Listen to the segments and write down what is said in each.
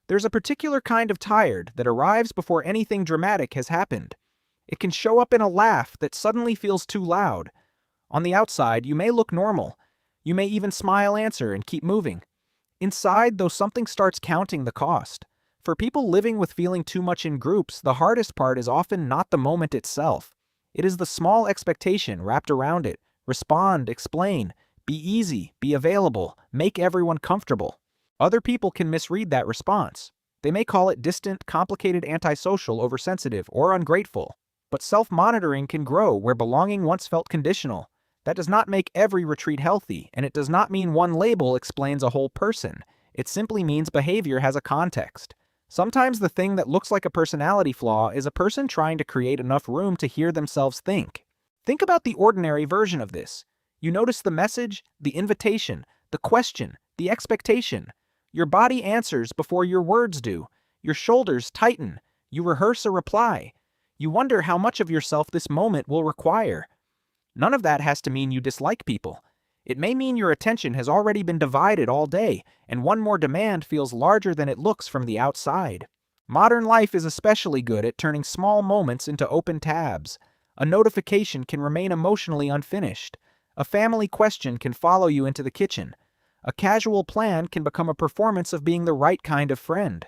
There's a particular kind of tired that arrives before anything dramatic has happened. It can show up in a laugh that suddenly feels too loud. On the outside, you may look normal. You may even smile, answer, and keep moving. Inside, though, something starts counting the cost. For people living with feeling too much in groups, the hardest part is often not the moment itself. It is the small expectation wrapped around it. Respond, explain, be easy, be available, make everyone comfortable. Other people can misread that response. They may call it distant, complicated, antisocial, oversensitive, or ungrateful. But self-monitoring can grow where belonging once felt conditional. That does not make every retreat healthy, and it does not mean one label explains a whole person. It simply means behavior has a context. Sometimes the thing that looks like a personality flaw is a person trying to create enough room to hear themselves think. Think about the ordinary version of this. You notice the message, the invitation, the question, the expectation. Your body answers before your words do. Your shoulders tighten. You rehearse a reply. You wonder how much of yourself this moment will require. None of that has to mean you dislike people. It may mean your attention has already been divided all day, and one more demand feels larger than it looks from the outside. Modern life is especially good at turning small moments into open tabs. A notification can remain emotionally unfinished. A family question can follow you into the kitchen. A casual plan can become a performance of being the right kind of friend.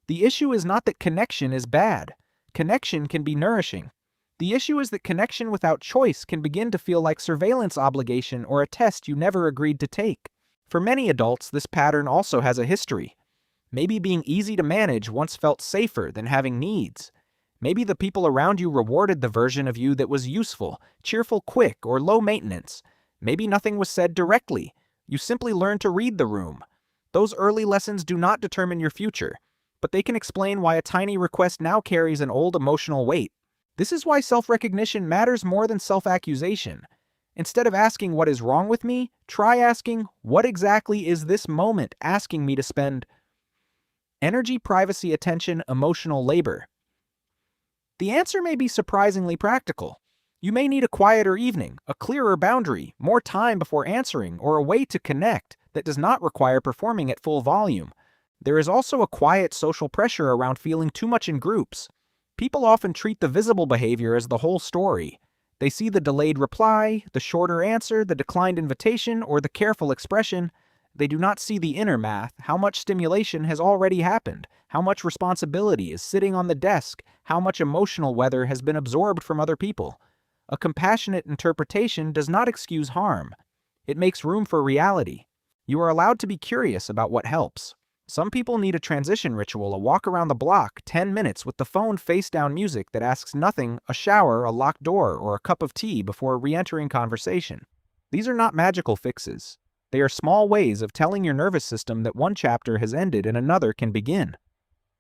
The issue is not that connection is bad. Connection can be nourishing. The issue is that connection without choice can begin to feel like surveillance obligation or a test you never agreed to take. For many adults, this pattern also has a history. Maybe being easy to manage once felt safer than having needs. Maybe the people around you rewarded the version of you that was useful, cheerful, quick, or low maintenance. Maybe nothing was said directly. You simply learned to read the room. Those early lessons do not determine your future, but they can explain why a tiny request now carries an old emotional weight. This is why self-recognition matters more than self-accusation. Instead of asking what is wrong with me, try asking, what exactly is this moment asking me to spend? Energy, privacy, attention, emotional labor. The answer may be surprisingly practical. You may need a quieter evening, a clearer boundary, more time before answering, or a way to connect that does not require performing at full volume. There is also a quiet social pressure around feeling too much in groups. People often treat the visible behavior as the whole story. They see the delayed reply, the shorter answer, the declined invitation, or the careful expression. They do not see the inner math, how much stimulation has already happened, how much responsibility is sitting on the desk, how much emotional weather has been absorbed from other people. A compassionate interpretation does not excuse harm. It makes room for reality. You are allowed to be curious about what helps. Some people need a transition ritual, a walk around the block, 10 minutes with the phone face-down music that asks nothing, a shower, a locked door, or a cup of tea before re-entering conversation. These are not magical fixes. They are small ways of telling your nervous system that one chapter has ended and another can begin.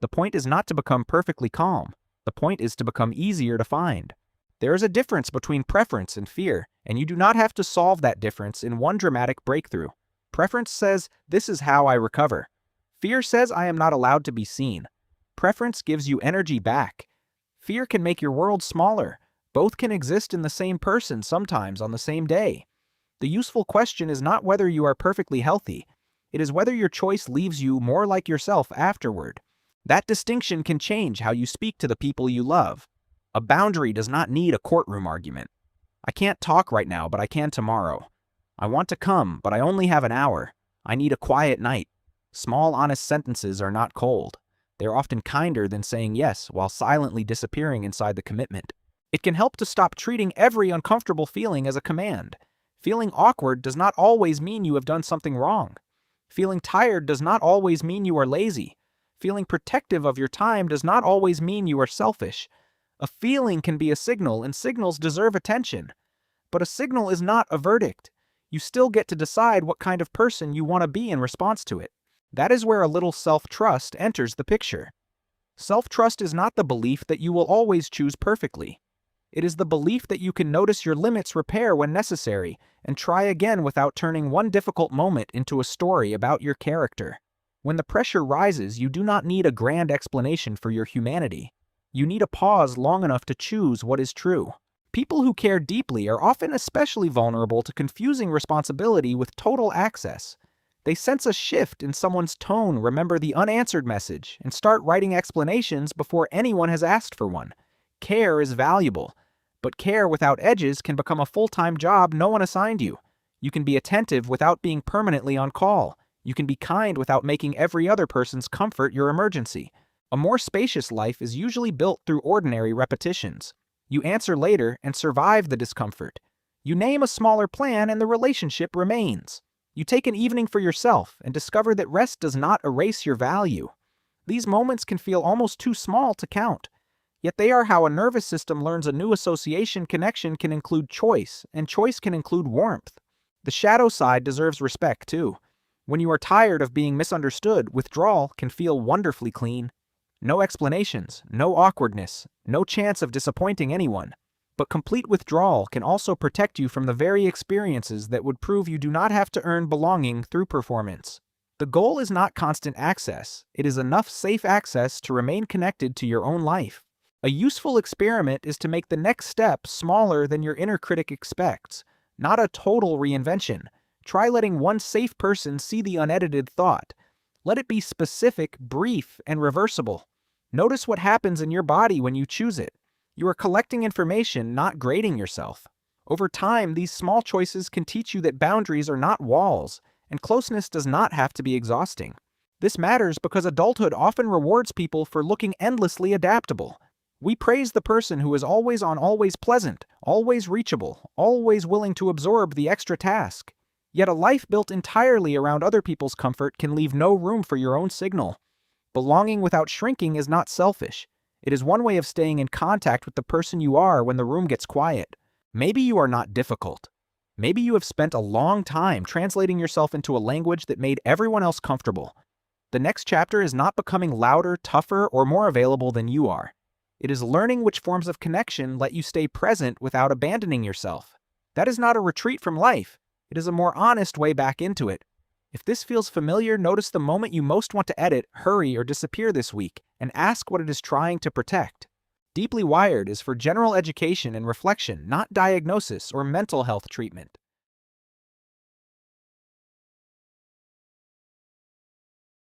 The point is not to become perfectly calm. The point is to become easier to find. There is a difference between preference and fear, and you do not have to solve that difference in one dramatic breakthrough. Preference says, this is how I recover. Fear says I am not allowed to be seen. Preference gives you energy back. Fear can make your world smaller. Both can exist in the same person sometimes on the same day. The useful question is not whether you are perfectly healthy. It is whether your choice leaves you more like yourself afterward. That distinction can change how you speak to the people you love. A boundary does not need a courtroom argument. I can't talk right now, but I can tomorrow. I want to come, but I only have an hour. I need a quiet night. Small, honest sentences are not cold. They're often kinder than saying yes while silently disappearing inside the commitment. It can help to stop treating every uncomfortable feeling as a command. Feeling awkward does not always mean you have done something wrong. Feeling tired does not always mean you are lazy. Feeling protective of your time does not always mean you are selfish. A feeling can be a signal, and signals deserve attention. But a signal is not a verdict. You still get to decide what kind of person you want to be in response to it. That is where a little self-trust enters the picture. Self-trust is not the belief that you will always choose perfectly. It is the belief that you can notice your limits, repair when necessary, and try again without turning one difficult moment into a story about your character. When the pressure rises, you do not need a grand explanation for your humanity. You need a pause long enough to choose what is true. People who care deeply are often especially vulnerable to confusing responsibility with total access. They sense a shift in someone's tone, remember the unanswered message, and start writing explanations before anyone has asked for one. Care is valuable, but care without edges can become a full-time job no one assigned you. You can be attentive without being permanently on call. You can be kind without making every other person's comfort your emergency. A more spacious life is usually built through ordinary repetitions. You answer later and survive the discomfort. You name a smaller plan and the relationship remains. You take an evening for yourself and discover that rest does not erase your value. These moments can feel almost too small to count. Yet they are how a nervous system learns a new association. Connection can include choice, and choice can include warmth. The shadow side deserves respect too. When you are tired of being misunderstood, withdrawal can feel wonderfully clean. No explanations, no awkwardness, no chance of disappointing anyone. But complete withdrawal can also protect you from the very experiences that would prove you do not have to earn belonging through performance. The goal is not constant access. It is enough safe access to remain connected to your own life. A useful experiment is to make the next step smaller than your inner critic expects, not a total reinvention. Try letting one safe person see the unedited thought. Let it be specific, brief, and reversible. Notice what happens in your body when you choose it. You are collecting information, not grading yourself. Over time, these small choices can teach you that boundaries are not walls, and closeness does not have to be exhausting. This matters because adulthood often rewards people for looking endlessly adaptable. We praise the person who is always on, always pleasant, always reachable, always willing to absorb the extra task. Yet a life built entirely around other people's comfort can leave no room for your own signal. Belonging without shrinking is not selfish. It is one way of staying in contact with the person you are when the room gets quiet. Maybe you are not difficult. Maybe you have spent a long time translating yourself into a language that made everyone else comfortable. The next chapter is not becoming louder, tougher, or more available than you are. It is learning which forms of connection let you stay present without abandoning yourself. That is not a retreat from life. It is a more honest way back into it. If this feels familiar, notice the moment you most want to edit, hurry, or disappear this week, and ask what it is trying to protect. Deeply Wired is for general education and reflection, not diagnosis or mental health treatment.